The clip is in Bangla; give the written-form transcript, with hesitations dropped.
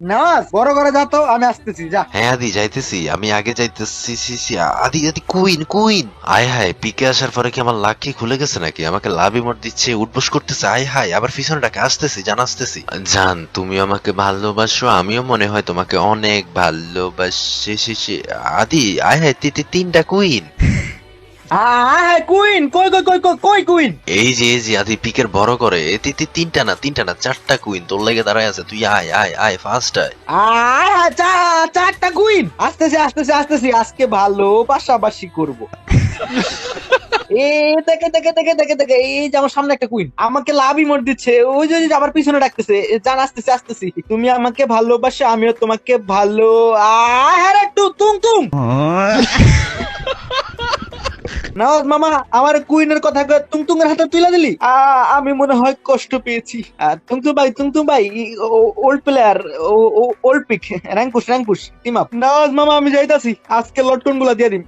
না, বড় করে যা তো, আমি আসতেছি, যা। হ্যাঁ আদি যাইতেছি, আমি আগে যাইতেছি। আদি আদি কুইন কুইন। আয় হায়, পিকে আসার পরে কি আমার লাক কি খুলে গেছে নাকি? আমাকে লাভ ইমোট দিচ্ছে, উঠবোস করতেছে। আয় হায়, আবার পিছনে ডাকে, আসতেছি জান, আসতেছি। জান, তুমি আমাকে ভালোবাসো, আমিও মনে হয় তোমাকে অনেক ভালোবাসি। আদি আয় হায়, তিনটা কুইন। হ্যাঁ, কুইন কই কই কই কই কই কুইন? এই যে আদি পিকের বড় করে তিনটা না চারটা কুইন তোর লেগে দাঁড়ায় আছে। তুই আয় আয় আয়, ফার্স্ট আয়। চারটা কুইন, আসতেছি আসতেছি আসতেছি, আজকে ভালো পাশাপাশি করবো। এ দেখে দেখে দেখে দেখে দেখে, এই যে আমার সামনে একটা কুইন আমাকে লাভ ইমোট দিচ্ছে, ওই যে ওই যে আমার পিছনে ডাকতেছে, জান আসতেছি আসতেছি, তুমি আমাকে ভালোবাসো, আমিও তোমাকে ভালো। হ্যাঁ রে, তুম তুম। নওয়াজ মামা, আমার কুইনের কথা কয়ে তুংতুঙের হাতে তুলে দিলি। আমি মনে হয় কষ্ট পেয়েছি। তুংতুম ভাই, ওল্ড প্লেয়ার, ওল্ড পিক, র্যাঙ্কুশ টিম আপ। নওয়াজ মামা, আমি যাইতাছি, আজকে লটকন গুলা দিয়ে দিন।